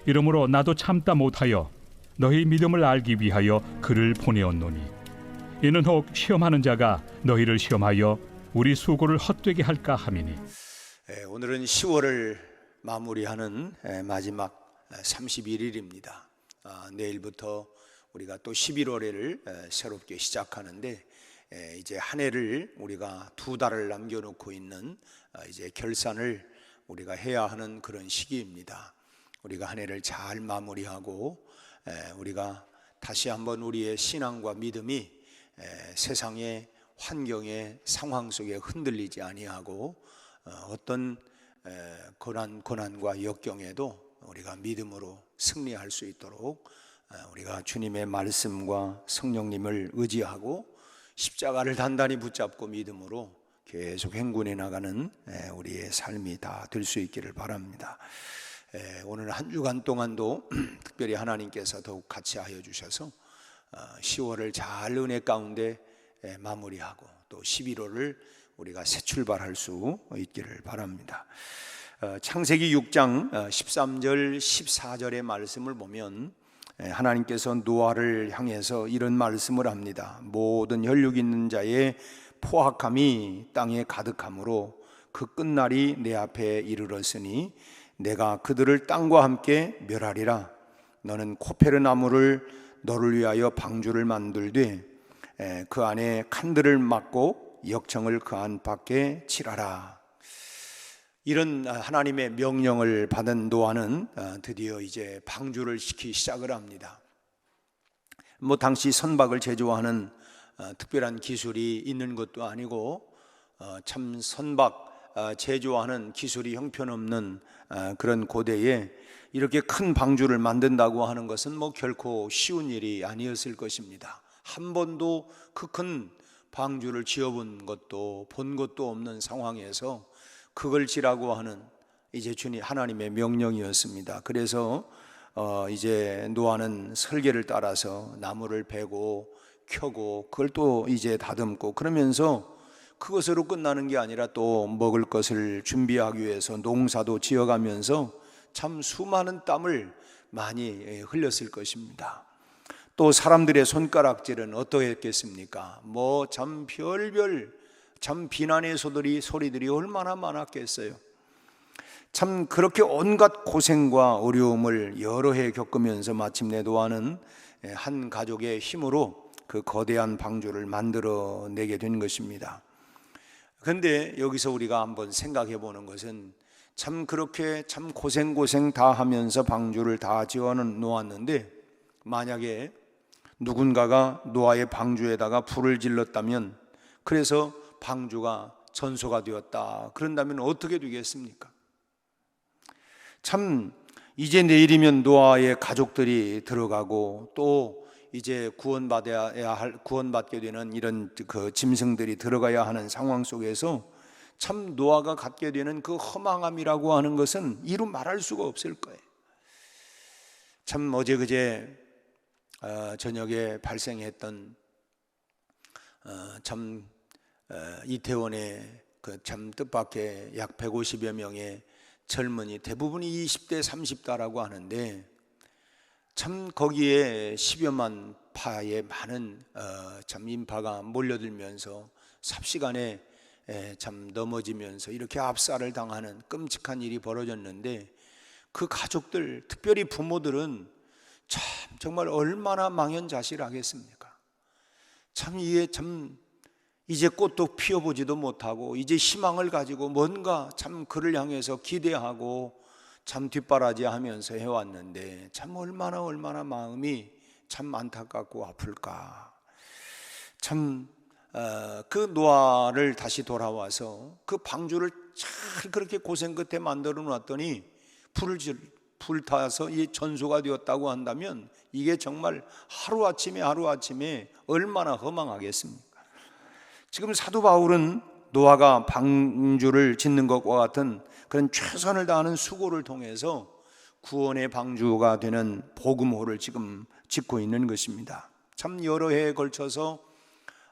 이러므로 나도 참다 못하여 너희 믿음을 알기 위하여 그를 보내었노니 이는 혹 시험하는 자가 너희를 시험하여 우리 수고를 헛되게 할까 함이니. 오늘은 10월을 마무리하는 마지막 31일입니다. 내일부터 우리가 또 11월을 새롭게 시작하는데, 이제 한 해를 우리가 2달을 남겨놓고 있는 이제 결산을 우리가 해야 하는 그런 시기입니다. 우리가 한 해를 잘 마무리하고 우리가 다시 한번 우리의 신앙과 믿음이 세상의 환경의 상황 속에 흔들리지 아니하고 어떤 고난과 역경에도 우리가 믿음으로 승리할 수 있도록 우리가 주님의 말씀과 성령님을 의지하고 십자가를 단단히 붙잡고 믿음으로 계속 행군해 나가는 우리의 삶이 다 될 수 있기를 바랍니다. 오늘 한 주간 동안도 특별히 하나님께서 더욱 같이 하여 주셔서 10월을 잘 은혜 가운데 마무리하고 또 11월을 우리가 새 출발할 수 있기를 바랍니다. 창세기 6장 13절 14절의 말씀을 보면 하나님께서 노아를 향해서 이런 말씀을 합니다. 모든 혈육 있는 자의 포악함이 땅에 가득하므로 그 끝날이 내 앞에 이르렀으니 내가 그들을 땅과 함께 멸하리라. 너는 코페르 나무를 너를 위하여 방주를 만들되 그 안에 칸들을 막고 역청을 그 안 밖에 칠하라. 이런 하나님의 명령을 받은 노아는 드디어 이제 방주를 짓기 시작을 합니다. 당시 선박을 제조하는 특별한 기술이 있는 것도 아니고 참 선박 제조하는 기술이 형편없는 그런 고대에 이렇게 큰 방주를 만든다고 하는 것은 결코 쉬운 일이 아니었을 것입니다. 한 번도 그 큰 방주를 지어본 것도 본 것도 없는 상황에서 그걸 지라고 하는 이제 주님 하나님의 명령이었습니다. 그래서 이제 노아는 설계를 따라서 나무를 베고 켜고 그걸 또 이제 다듬고 그러면서 그것으로 끝나는 게 아니라 또 먹을 것을 준비하기 위해서 농사도 지어가면서 참 수많은 땀을 많이 흘렸을 것입니다. 또 사람들의 손가락질은 어떠했겠습니까? 참 별별 참 비난의 소리들이 얼마나 많았겠어요. 참 그렇게 온갖 고생과 어려움을 여러 해 겪으면서 마침내 노아는 한 가족의 힘으로 그 거대한 방주를 만들어내게 된 것입니다. 그런데 여기서 우리가 한번 생각해 보는 것은 참 그렇게 참 고생 다 하면서 방주를 다 지어 놓았는데 만약에 누군가가 노아의 방주에다가 불을 질렀다면, 그래서 방주가 전소가 되었다 그런다면 어떻게 되겠습니까? 참 이제 내일이면 노아의 가족들이 들어가고 또 이제 구원받게 되는 이런 그 짐승들이 들어가야 하는 상황 속에서 참 노아가 갖게 되는 그 허망함이라고 하는 것은 이루 말할 수가 없을 거예요. 참 어제 그제 저녁에 발생했던 참 이태원의 그 참 뜻밖의 약 150여 명의 젊은이, 대부분이 20대 30대라고 하는데 참 거기에 10여만 파의 많은 참 인파가 몰려들면서 삽시간에 참 넘어지면서 이렇게 압살을 당하는 끔찍한 일이 벌어졌는데, 그 가족들, 특별히 부모들은 참 정말 얼마나 망연자실하겠습니까? 참 이제 꽃도 피워보지도 못하고 이제 희망을 가지고 뭔가 참 그를 향해서 기대하고 참 뒷바라지하면서 해왔는데 참 얼마나 마음이 참 안타깝고 아플까. 참 그 노아를 다시 돌아와서 그 방주를 잘 그렇게 고생 끝에 만들어 놨더니 불타서 이 전소가 되었다고 한다면 이게 정말 하루아침에 얼마나 허망하겠습니까? 지금 사도 바울은 노아가 방주를 짓는 것과 같은 그런 최선을 다하는 수고를 통해서 구원의 방주가 되는 복음호를 지금 짓고 있는 것입니다. 참 여러 해에 걸쳐서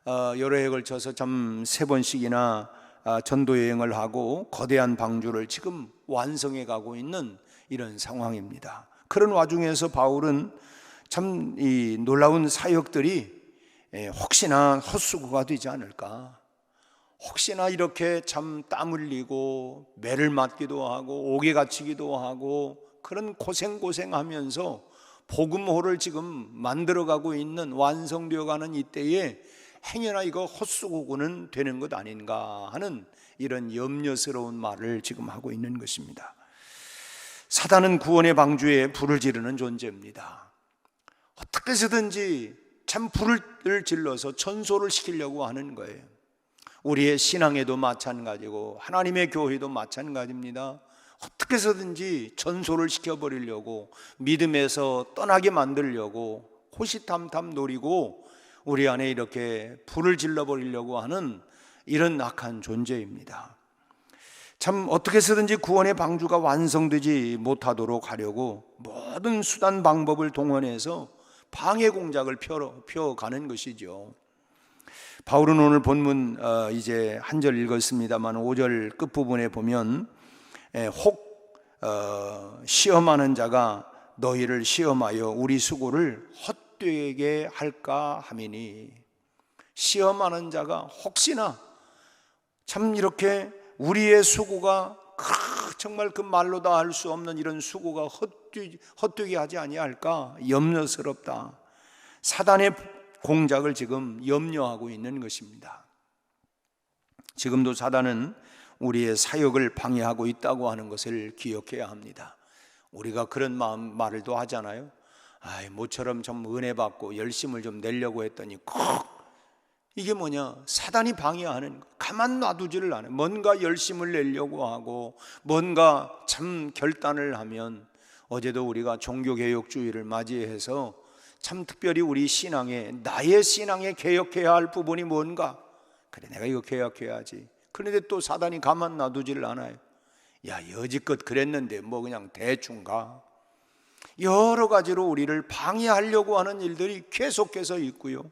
참 3번씩이나 전도 여행을 하고 거대한 방주를 지금 완성해 가고 있는 이런 상황입니다. 그런 와중에서 바울은 참 이 놀라운 사역들이 혹시나 헛수고가 되지 않을까, 혹시나 이렇게 참 땀 흘리고 매를 맞기도 하고 옥에 갇히기도 하고 그런 고생하면서 복음호를 지금 만들어가고 있는, 완성되어가는 이때에 행여나 이거 헛수고는 되는 것 아닌가 하는 이런 염려스러운 말을 지금 하고 있는 것입니다. 사단은 구원의 방주에 불을 지르는 존재입니다. 어떻게 해서든지 참 불을 질러서 전소를 시키려고 하는 거예요. 우리의 신앙에도 마찬가지고 하나님의 교회도 마찬가지입니다. 어떻게 해서든지 전소를 시켜버리려고, 믿음에서 떠나게 만들려고 호시탐탐 노리고 우리 안에 이렇게 불을 질러버리려고 하는 이런 악한 존재입니다. 참 어떻게 해서든지 구원의 방주가 완성되지 못하도록 하려고 모든 수단 방법을 동원해서 방해 공작을 펴가는 것이죠. 바울은 오늘 본문 이제 한 절 읽었습니다만 5절 끝부분에 보면 혹 시험하는 자가 너희를 시험하여 우리 수고를 헛되게 할까 함이니, 시험하는 자가 혹시나 참 이렇게 우리의 수고가 정말 그 말로 다 할 수 없는 이런 수고가 헛되게 하지 아니할까 염려스럽다. 사단의 공작을 지금 염려하고 있는 것입니다. 지금도 사단은 우리의 사역을 방해하고 있다고 하는 것을 기억해야 합니다. 우리가 그런 말을 또 하잖아요. 모처럼 좀 은혜 받고 열심을 좀 내려고 했더니 이게 뭐냐, 사단이 방해하는 거. 가만 놔두지를 않아요. 뭔가 열심을 내려고 하고 뭔가 참 결단을 하면, 어제도 우리가 종교개혁주의를 맞이해서 참 특별히 우리 신앙에, 나의 신앙에 개혁해야 할 부분이 뭔가, 그래 내가 이거 개혁해야지. 그런데 또 사단이 가만 놔두지를 않아요. 야, 여지껏 그랬는데 뭐 그냥 대충 가. 여러 가지로 우리를 방해하려고 하는 일들이 계속해서 있고요.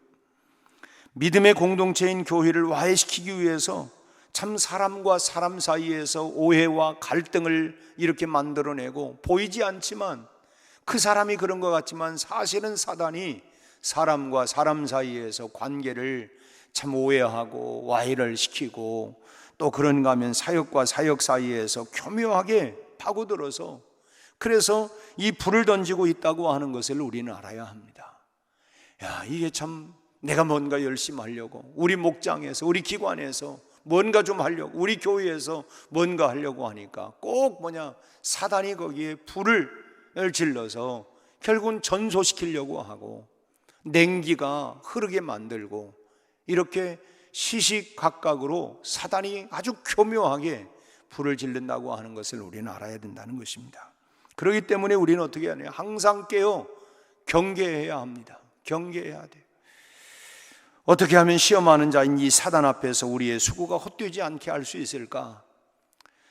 믿음의 공동체인 교회를 와해시키기 위해서 참 사람과 사람 사이에서 오해와 갈등을 이렇게 만들어내고, 보이지 않지만 그 사람이 그런 것 같지만 사실은 사단이 사람과 사람 사이에서 관계를 참 오해하고 와해를 시키고, 또 그런가 하면 사역과 사역 사이에서 교묘하게 파고들어서, 그래서 이 불을 던지고 있다고 하는 것을 우리는 알아야 합니다. 야, 이게 참 내가 뭔가 열심히 하려고, 우리 목장에서, 우리 기관에서 뭔가 좀 하려고, 우리 교회에서 뭔가 하려고 하니까 꼭 사단이 거기에 불을 질러서 결국은 전소시키려고 하고 냉기가 흐르게 만들고, 이렇게 시시각각으로 사단이 아주 교묘하게 불을 지른다고 하는 것을 우리는 알아야 된다는 것입니다. 그렇기 때문에 우리는 어떻게 하냐, 항상 깨어 경계해야 합니다. 경계해야 돼요. 어떻게 하면 시험하는 자인 이 사단 앞에서 우리의 수고가 헛되지 않게 할 수 있을까?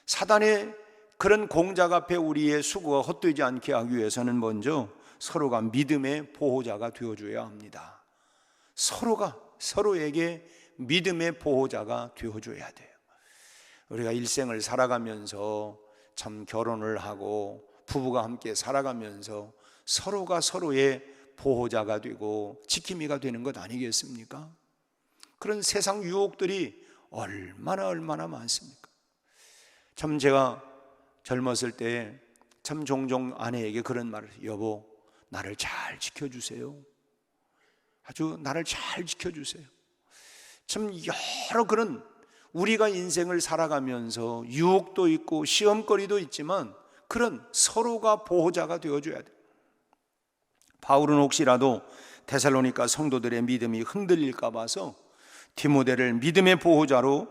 사단의 그런 공작 앞에 우리의 수고가 헛되지 않게 하기 위해서는 먼저 서로가 믿음의 보호자가 되어줘야 합니다. 서로가 서로에게 믿음의 보호자가 되어줘야 돼요. 우리가 일생을 살아가면서 참 결혼을 하고 부부가 함께 살아가면서 서로가 서로의 보호자가 되고 지킴이가 되는 것 아니겠습니까? 그런 세상 유혹들이 얼마나 많습니까? 참 제가 젊었을 때 참 종종 아내에게 그런 말을 해요. 여보, 나를 잘 지켜주세요. 아주 나를 잘 지켜주세요. 참 여러 그런 우리가 인생을 살아가면서 유혹도 있고 시험거리도 있지만 그런 서로가 보호자가 되어줘야 돼요. 바울은 혹시라도 데살로니가 성도들의 믿음이 흔들릴까 봐서 디모데를 믿음의 보호자로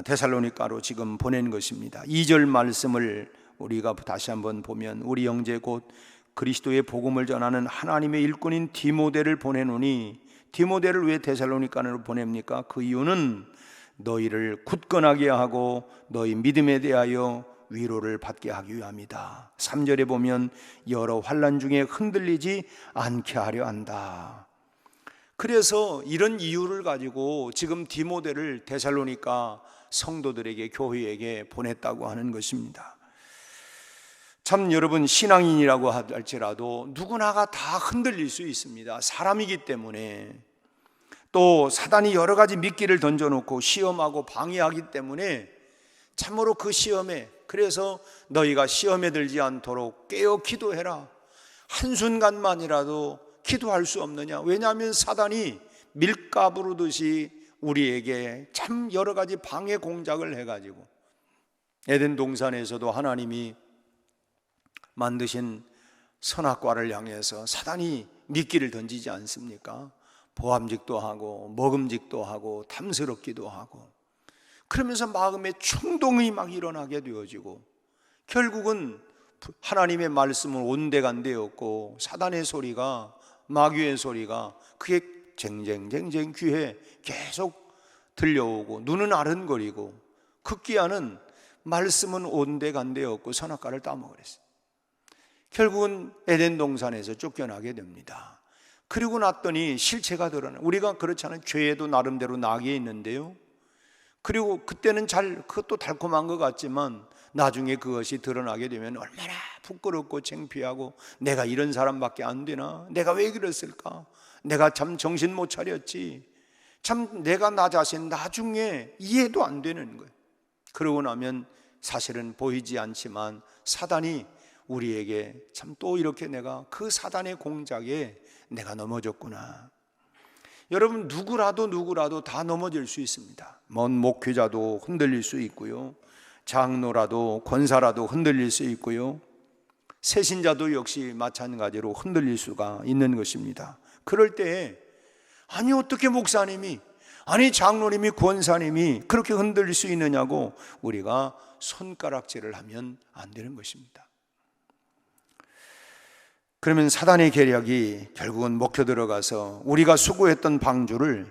데살로니가로 지금 보낸 것입니다. 2절 말씀을 우리가 다시 한번 보면, 우리 형제 곧 그리스도의 복음을 전하는 하나님의 일꾼인 디모데를 보내노니, 디모데를 왜 데살로니가로 보냅니까? 그 이유는 너희를 굳건하게 하고 너희 믿음에 대하여 위로를 받게 하기 위함이다. 3절에 보면 여러 환난 중에 흔들리지 않게 하려 한다. 그래서 이런 이유를 가지고 지금 디모데를 데살로니가 성도들에게, 교회에게 보냈다고 하는 것입니다. 참 여러분, 신앙인이라고 할지라도 누구나가 다 흔들릴 수 있습니다. 사람이기 때문에. 또 사단이 여러 가지 미끼를 던져놓고 시험하고 방해하기 때문에 참으로 그 시험에, 그래서 너희가 시험에 들지 않도록 깨어 기도해라. 한순간만이라도 기도할 수 없느냐? 왜냐하면 사단이 밀가 부르듯이 우리에게 참 여러 가지 방해 공작을 해가지고, 에덴 동산에서도 하나님이 만드신 선악과를 향해서 사단이 미끼를 던지지 않습니까? 보암직도 하고 먹음직도 하고 탐스럽기도 하고, 그러면서 마음에 충동이 막 일어나게 되어지고, 결국은 하나님의 말씀은 온데간데였고 사단의 소리가, 마귀의 소리가 그게 쟁쟁쟁쟁 귀에 계속 들려오고 눈은 아른거리고, 급기야는 말씀은 온데간데였고 선악과를 따먹으랬어요. 결국은 에덴 동산에서 쫓겨나게 됩니다. 그리고 났더니 실체가 드러나. 우리가 그렇잖아요. 죄에도 나름대로 낙이 있는데요, 그리고 그때는 그것도 달콤한 것 같지만 나중에 그것이 드러나게 되면 얼마나 부끄럽고 창피하고, 내가 이런 사람밖에 안 되나? 내가 왜 그랬을까? 내가 참 정신 못 차렸지. 참 내가 나 자신 나중에 이해도 안 되는 거예요. 그러고 나면 사실은 보이지 않지만 사단이 우리에게 참 또 이렇게 내가 그 사단의 공작에 내가 넘어졌구나. 여러분, 누구라도 다 넘어질 수 있습니다. 먼 목회자도 흔들릴 수 있고요, 장로라도 권사라도 흔들릴 수 있고요, 새신자도 역시 마찬가지로 흔들릴 수가 있는 것입니다. 그럴 때 아니 어떻게 목사님이, 아니 장로님이, 권사님이 그렇게 흔들릴 수 있느냐고 우리가 손가락질을 하면 안 되는 것입니다. 그러면 사단의 계략이 결국은 먹혀 들어가서 우리가 수고했던 방주를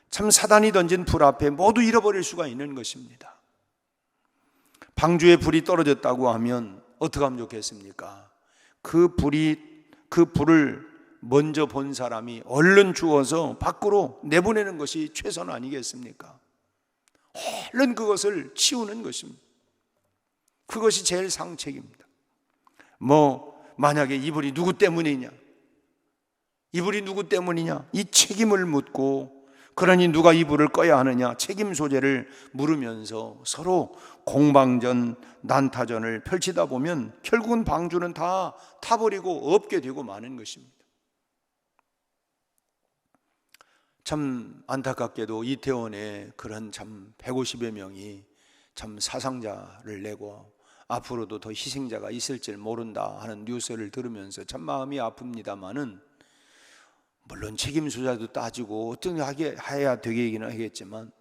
참 사단이 던진 불 앞에 모두 잃어버릴 수가 있는 것입니다. 방주에 불이 떨어졌다고 하면 어떻게 하면 좋겠습니까? 그 불을 먼저 본 사람이 얼른 주워서 밖으로 내보내는 것이 최선 아니겠습니까? 얼른 그것을 치우는 것입니다. 그것이 제일 상책입니다. 만약에 이 불이 누구 때문이냐, 이 책임을 묻고, 그러니 누가 이 불을 꺼야 하느냐, 책임 소재를 물으면서 서로 공방전, 난타전을 펼치다 보면 결국은 방주는 다 타버리고 없게 되고 마는 것입니다. 참 안타깝게도 이태원에 그런 참 150여 명이 참 사상자를 내고 앞으로도 더 희생자가 있을지 모른다 하는 뉴스를 들으면서 참 마음이 아픕니다만은, 물론 책임 소재도 따지고 어떻게 해야 되긴 하겠지만,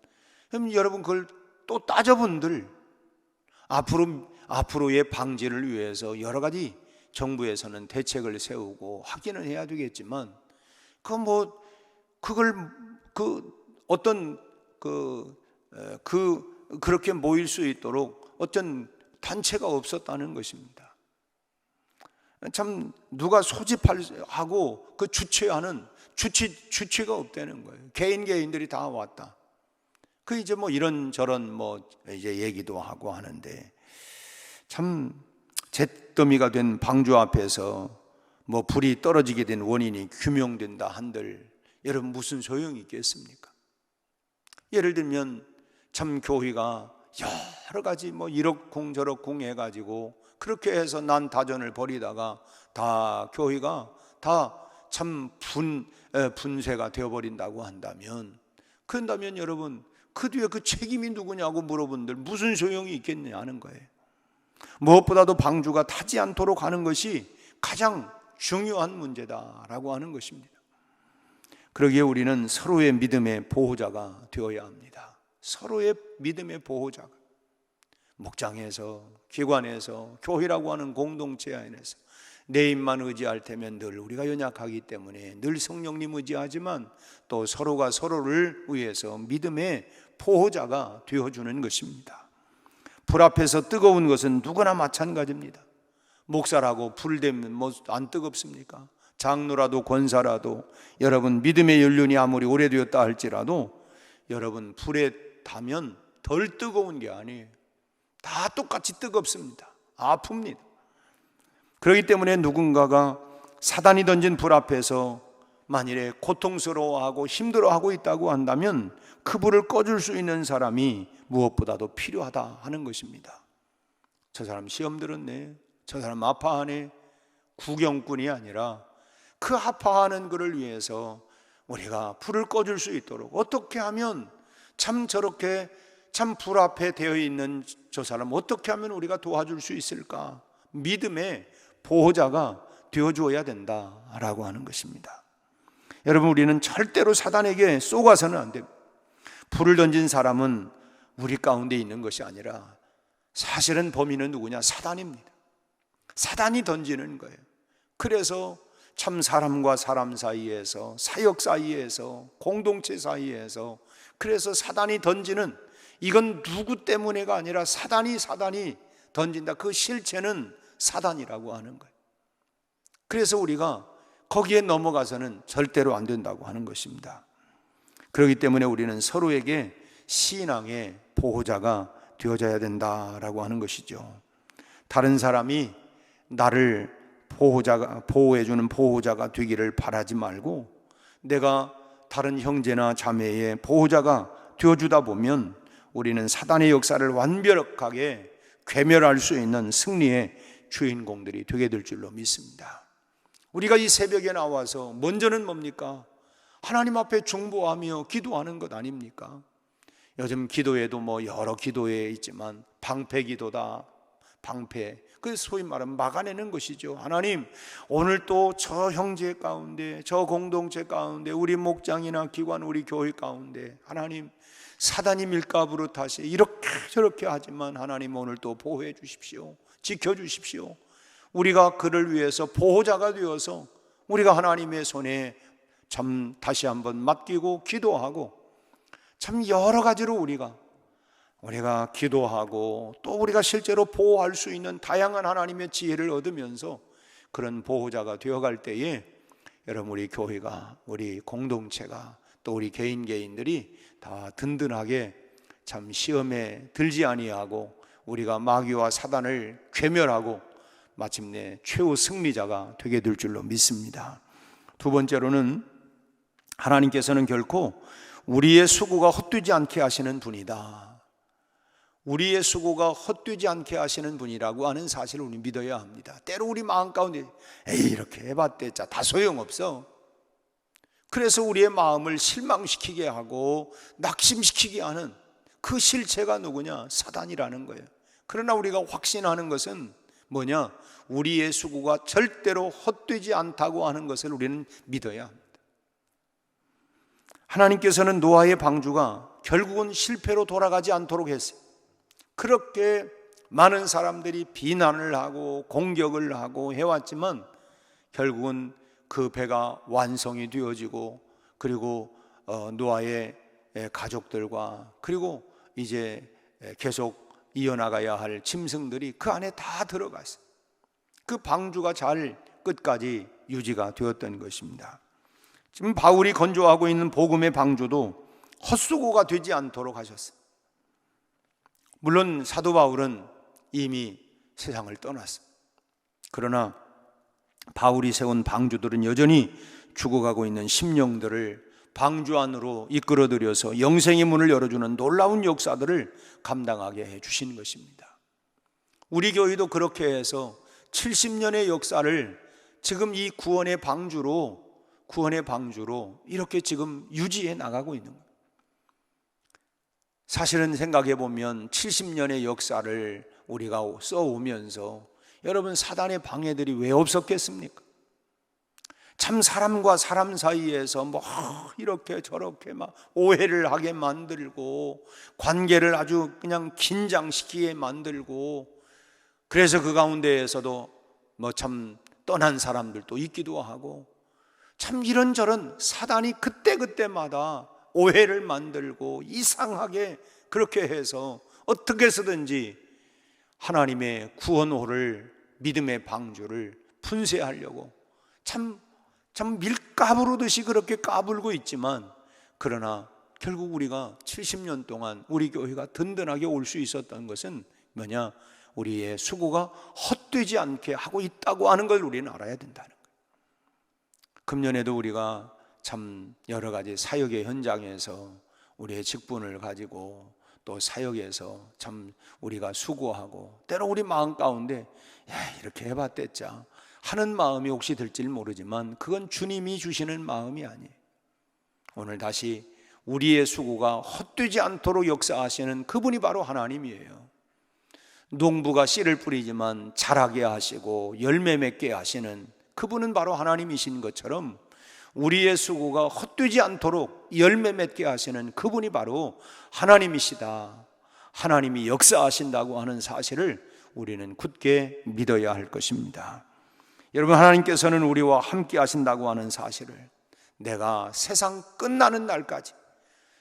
그럼 여러분 그걸 또 따져본들 앞으로의 방지를 위해서 여러 가지 정부에서는 대책을 세우고 하기는 해야 되겠지만, 그렇게 모일 수 있도록 어떤 단체가 없었다는 것입니다. 참 누가 소집하고 그 주최하는 주체가 없다는 거예요. 개인들이 다 왔다. 그 이제 이런저런 이제 얘기도 하고 하는데, 참 잿더미가 된 방주 앞에서 불이 떨어지게 된 원인이 규명된다 한들 여러분 무슨 소용이 있겠습니까? 예를 들면 참 교회가 여러 가지 이럭쿵 저럭쿵 해가지고 그렇게 해서 난다전을 벌이다가 다 교회가 다 참 분쇄가 되어버린다고 한다면, 그런다면 여러분 그 뒤에 그 책임이 누구냐고 물어본들 무슨 소용이 있겠냐는 거예요. 무엇보다도 방주가 타지 않도록 하는 것이 가장 중요한 문제다라고 하는 것입니다. 그러기에 우리는 서로의 믿음의 보호자가 되어야 합니다. 서로의 믿음의 보호자가, 목장에서, 기관에서, 교회라고 하는 공동체 안에서 내 입만 의지할 때면 늘 우리가 연약하기 때문에 늘 성령님 의지하지만 또 서로가 서로를 위해서 믿음의 보호자가 되어주는 것입니다. 불 앞에서 뜨거운 것은 누구나 마찬가지입니다. 목사라고 불 되면 안 뜨겁습니까? 장로라도 권사라도 여러분 믿음의 연륜이 아무리 오래되었다 할지라도 여러분 불에 타면 덜 뜨거운 게 아니에요. 다 똑같이 뜨겁습니다. 아픕니다. 그렇기 때문에 누군가가 사단이 던진 불 앞에서 만일에 고통스러워하고 힘들어하고 있다고 한다면 그 불을 꺼줄 수 있는 사람이 무엇보다도 필요하다 하는 것입니다. 저 사람 시험 들었네, 저 사람 아파하네, 구경꾼이 아니라 그 아파하는 그를 위해서 우리가 불을 꺼줄 수 있도록 어떻게 하면 참 저렇게 참 불 앞에 되어 있는 저 사람 어떻게 하면 우리가 도와줄 수 있을까? 믿음의 보호자가 되어주어야 된다라고 하는 것입니다. 여러분, 우리는 절대로 사단에게 쏘가서는 안 됩니다. 불을 던진 사람은 우리 가운데 있는 것이 아니라 사실은 범인은 누구냐? 사단입니다. 사단이 던지는 거예요. 그래서 참 사람과 사람 사이에서, 사역 사이에서, 공동체 사이에서, 그래서 사단이 던지는, 이건 누구 때문에가 아니라 사단이 던진다. 그 실체는 사단이라고 하는 거예요. 그래서 우리가 거기에 넘어가서는 절대로 안 된다고 하는 것입니다. 그렇기 때문에 우리는 서로에게 신앙의 보호자가 되어져야 된다라고 하는 것이죠. 다른 사람이 나를 보호해주는 보호자가 되기를 바라지 말고 내가 다른 형제나 자매의 보호자가 되어주다 보면 우리는 사단의 역사를 완벽하게 괴멸할 수 있는 승리의 주인공들이 되게 될 줄로 믿습니다. 우리가 이 새벽에 나와서 먼저는 뭡니까? 하나님 앞에 중보하며 기도하는 것 아닙니까? 요즘 기도에도 여러 기도에 있지만 방패 기도다. 방패, 그 소위 말하면 막아내는 것이죠. 하나님, 오늘 또 저 형제 가운데, 저 공동체 가운데, 우리 목장이나 기관, 우리 교회 가운데 하나님, 사단이 밀가부로 다시 이렇게 저렇게 하지만 하나님 오늘 또 보호해 주십시오. 지켜주십시오. 우리가 그를 위해서 보호자가 되어서 우리가 하나님의 손에 참 다시 한번 맡기고 기도하고, 참 여러 가지로 우리가 기도하고 또 우리가 실제로 보호할 수 있는 다양한 하나님의 지혜를 얻으면서 그런 보호자가 되어갈 때에 여러분, 우리 교회가, 우리 공동체가, 또 우리 개인들이 다 든든하게 참 시험에 들지 아니하고 우리가 마귀와 사단을 괴멸하고 마침내 최후 승리자가 되게 될 줄로 믿습니다. 두 번째로는 하나님께서는 결코 우리의 수고가 헛되지 않게 하시는 분이다. 우리의 수고가 헛되지 않게 하시는 분이라고 하는 사실을 우리 믿어야 합니다. 때로 우리 마음 가운데 이렇게 해봤대자 다 소용없어. 그래서 우리의 마음을 실망시키게 하고 낙심시키게 하는 그 실체가 누구냐? 사단이라는 거예요. 그러나 우리가 확신하는 것은 뭐냐? 우리의 수고가 절대로 헛되지 않다고 하는 것을 우리는 믿어야 합니다. 하나님께서는 노아의 방주가 결국은 실패로 돌아가지 않도록 했어요. 그렇게 많은 사람들이 비난을 하고 공격을 하고 해왔지만 결국은 그 배가 완성이 되어지고, 그리고 노아의 가족들과 그리고 이제 계속 이어나가야 할 짐승들이 그 안에 다 들어갔어요. 그 방주가 잘 끝까지 유지가 되었던 것입니다. 지금 바울이 건조하고 있는 복음의 방주도 헛수고가 되지 않도록 하셨어요. 물론 사도 바울은 이미 세상을 떠났어요. 그러나 바울이 세운 방주들은 여전히 죽어가고 있는 심령들을 방주 안으로 이끌어들여서 영생의 문을 열어주는 놀라운 역사들을 감당하게 해주신 것입니다. 우리 교회도 그렇게 해서 70년의 역사를 지금 이 구원의 방주로 이렇게 지금 유지해 나가고 있는 거예요. 사실은 생각해 보면 70년의 역사를 우리가 써오면서 여러분, 사단의 방해들이 왜 없었겠습니까? 참 사람과 사람 사이에서 이렇게 저렇게 오해를 하게 만들고 관계를 아주 그냥 긴장시키게 만들고, 그래서 그 가운데에서도 참 떠난 사람들도 있기도 하고, 참 이런저런 사단이 그때마다 오해를 만들고 이상하게 그렇게 해서 어떻게 해서든지 하나님의 구원호를, 믿음의 방주를 분쇄하려고 참 밀가부르듯이 그렇게 까불고 있지만, 그러나 결국 우리가 70년 동안 우리 교회가 든든하게 올 수 있었던 것은 뭐냐? 우리의 수고가 헛되지 않게 하고 있다고 하는 걸 우리는 알아야 된다는 거예요. 금년에도 우리가 참 여러 가지 사역의 현장에서 우리의 직분을 가지고 또 사역에서 참 우리가 수고하고 때로 우리 마음 가운데 야, 이렇게 해봤댔자 하는 마음이 혹시 들지 모르지만 그건 주님이 주시는 마음이 아니에요. 오늘 다시 우리의 수고가 헛되지 않도록 역사하시는 그분이 바로 하나님이에요. 농부가 씨를 뿌리지만 자라게 하시고 열매 맺게 하시는 그분은 바로 하나님이신 것처럼 우리의 수고가 헛되지 않도록 열매 맺게 하시는 그분이 바로 하나님이시다. 하나님이 역사하신다고 하는 사실을 우리는 굳게 믿어야 할 것입니다. 여러분, 하나님께서는 우리와 함께 하신다고 하는 사실을 내가 세상 끝나는 날까지,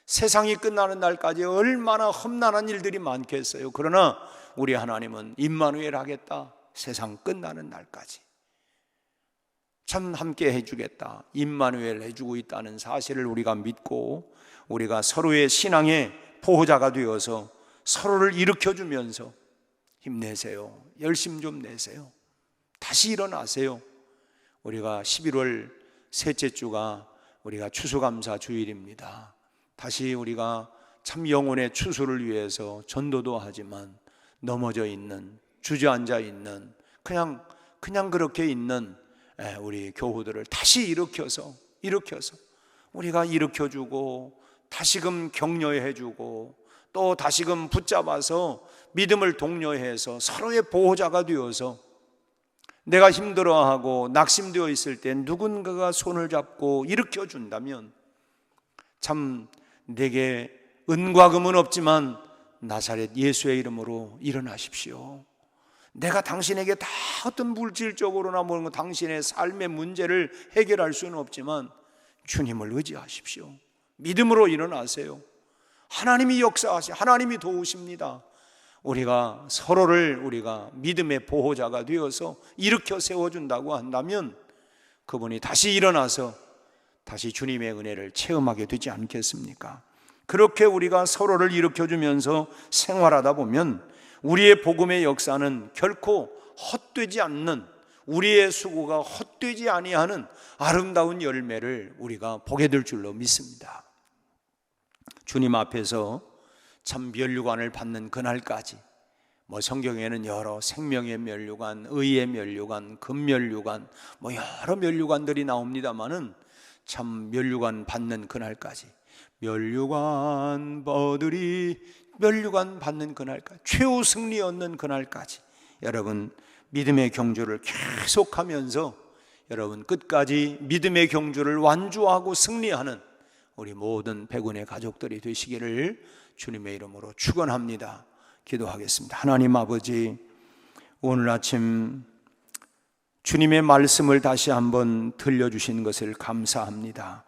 세상이 끝나는 날까지 얼마나 험난한 일들이 많겠어요. 그러나 우리 하나님은 임마누엘 하겠다. 세상 끝나는 날까지 참 함께 해주겠다. 임마누엘 해주고 있다는 사실을 우리가 믿고 우리가 서로의 신앙의 보호자가 되어서 서로를 일으켜주면서 힘내세요. 열심 좀 내세요. 다시 일어나세요. 우리가 11월 셋째 주가 우리가 추수감사 주일입니다. 다시 우리가 참 영혼의 추수를 위해서 전도도 하지만 넘어져 있는, 주저앉아 있는, 그냥 그렇게 있는 우리 교우들을 다시 일으켜서 우리가 일으켜주고 다시금 격려해주고 또 다시금 붙잡아서 믿음을 독려해서 서로의 보호자가 되어서 내가 힘들어하고 낙심되어 있을 때 누군가가 손을 잡고 일으켜준다면 참 내게 은과 금은 없지만 나사렛 예수의 이름으로 일어나십시오. 내가 당신에게 다 어떤 물질적으로나 뭐 당신의 삶의 문제를 해결할 수는 없지만 주님을 의지하십시오. 믿음으로 일어나세요. 하나님이 역사하시, 하나님이 도우십니다. 우리가 서로를 우리가 믿음의 보호자가 되어서 일으켜 세워준다고 한다면 그분이 다시 일어나서 다시 주님의 은혜를 체험하게 되지 않겠습니까? 그렇게 우리가 서로를 일으켜주면서 생활하다 보면 우리의 복음의 역사는 결코 헛되지 않는, 우리의 수고가 헛되지 아니하는 아름다운 열매를 우리가 보게 될 줄로 믿습니다. 주님 앞에서 참 면류관을 받는 그날까지 성경에는 여러 생명의 면류관, 의의 면류관, 금면류관 여러 면류관들이 나옵니다마는 참 면류관 받는 그날까지, 면류관 받는 그날까지, 최후 승리 얻는 그날까지 여러분 믿음의 경주를 계속하면서 여러분 끝까지 믿음의 경주를 완주하고 승리하는 우리 모든 백운의 가족들이 되시기를 주님의 이름으로 축원합니다. 기도하겠습니다. 하나님 아버지, 오늘 아침 주님의 말씀을 다시 한번 들려주신 것을 감사합니다.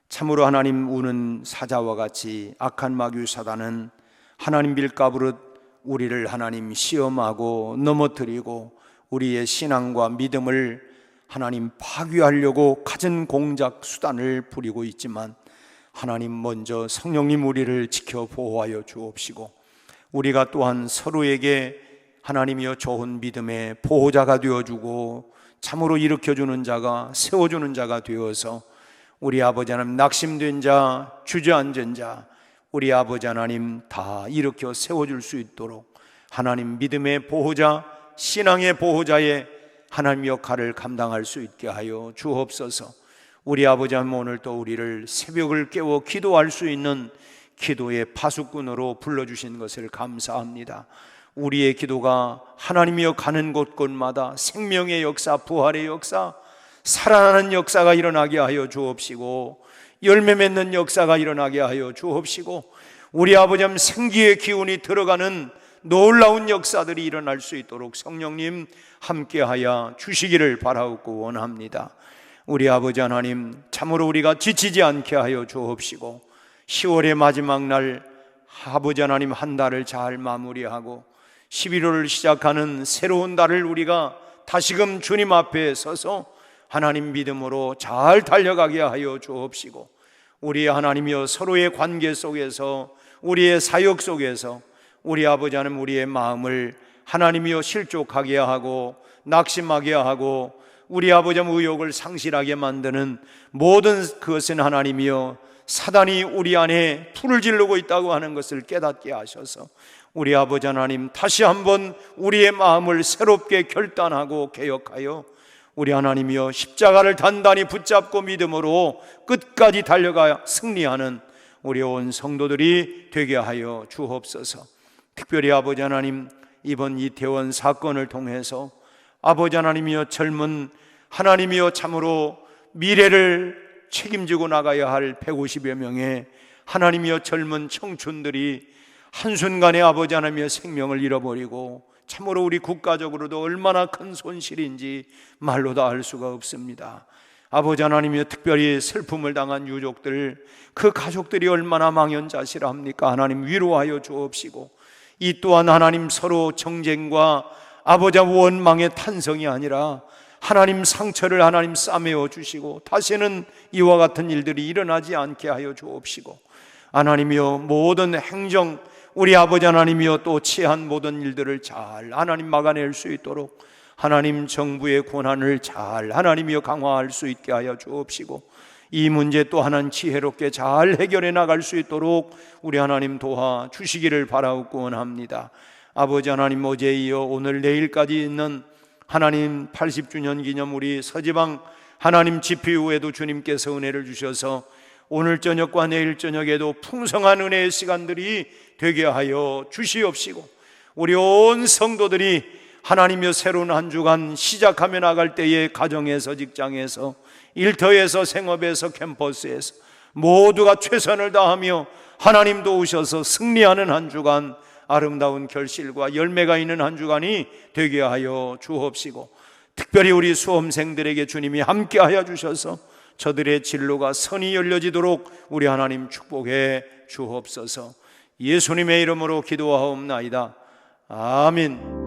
참으로 하나님, 우는 사자와 같이 악한 마귀 사단은 하나님 빌가부릇 우리를 하나님 시험하고 넘어뜨리고 우리의 신앙과 믿음을 하나님 파괴하려고 갖은 공작 수단을 부리고 있지만 하나님 먼저 성령님 우리를 지켜 보호하여 주옵시고 우리가 또한 서로에게 하나님이여 좋은 믿음의 보호자가 되어주고 참으로 일으켜주는 자가, 세워주는 자가 되어서 우리 아버지 하나님, 낙심된 자, 주저앉은 자 우리 아버지 하나님 다 일으켜 세워줄 수 있도록 하나님 믿음의 보호자, 신앙의 보호자의 하나님 역할을 감당할 수 있게 하여 주옵소서. 우리 아버지 하나님, 오늘 또 우리를 새벽을 깨워 기도할 수 있는 기도의 파수꾼으로 불러주신 것을 감사합니다. 우리의 기도가 하나님이여 가는 곳곳마다 생명의 역사, 부활의 역사, 살아나는 역사가 일어나게 하여 주옵시고 열매 맺는 역사가 일어나게 하여 주옵시고 우리 아버지 하나님 생기의 기운이 들어가는 놀라운 역사들이 일어날 수 있도록 성령님 함께하여 주시기를 바라옵고 원합니다. 우리 아버지 하나님, 참으로 우리가 지치지 않게 하여 주옵시고 10월의 마지막 날 아버지 하나님 한 달을 잘 마무리하고 11월을 시작하는 새로운 달을 우리가 다시금 주님 앞에 서서 하나님 믿음으로 잘 달려가게 하여 주옵시고 우리 하나님이여 서로의 관계 속에서 우리의 사역 속에서 우리 아버지 하나님 우리의 마음을 하나님이여 실족하게 하고 낙심하게 하고 우리 아버지 의욕을 상실하게 만드는 모든 그것은 하나님이여 사단이 우리 안에 불을 지르고 있다고 하는 것을 깨닫게 하셔서 우리 아버지 하나님 다시 한번 우리의 마음을 새롭게 결단하고 개혁하여 우리 하나님이여 십자가를 단단히 붙잡고 믿음으로 끝까지 달려가 승리하는 우리 온 성도들이 되게 하여 주옵소서. 특별히 아버지 하나님 이번 이태원 사건을 통해서 아버지 하나님이여 젊은 하나님이여 참으로 미래를 책임지고 나가야 할 150여 명의 하나님이여 젊은 청춘들이 한순간에 아버지 하나님이여 생명을 잃어버리고 참으로 우리 국가적으로도 얼마나 큰 손실인지 말로 다 알 수가 없습니다. 아버지 하나님이여 특별히 슬픔을 당한 유족들 그 가족들이 얼마나 망연자실합니까? 하나님 위로하여 주옵시고 이 또한 하나님 서로 정쟁과 아버지 원망의 탄성이 아니라 하나님 상처를 하나님 싸매어 주시고 다시는 이와 같은 일들이 일어나지 않게 하여 주옵시고 하나님이여 모든 행정 우리 아버지 하나님이여 또 취한 모든 일들을 잘 하나님 막아낼 수 있도록 하나님 정부의 권한을 잘 하나님이여 강화할 수 있게 하여 주옵시고 이 문제 또 하나는 지혜롭게 잘 해결해 나갈 수 있도록 우리 하나님 도와 주시기를 바라옵고 원합니다. 아버지 하나님 어제 이어 오늘 내일까지 있는 하나님 80주년 기념 우리 서지방 하나님 집회 후에도 주님께서 은혜를 주셔서 오늘 저녁과 내일 저녁에도 풍성한 은혜의 시간들이 되게 하여 주시옵시고 우리 온 성도들이 하나님여 새로운 한 주간 시작하며 나갈 때에 가정에서 직장에서 일터에서 생업에서 캠퍼스에서 모두가 최선을 다하며 하나님 도우셔서 승리하는 한 주간 아름다운 결실과 열매가 있는 한 주간이 되게 하여 주옵시고 특별히 우리 수험생들에게 주님이 함께하여 주셔서 저들의 진로가 선이 열려지도록 우리 하나님 축복해 주옵소서. 예수님의 이름으로 기도하옵나이다. 아멘.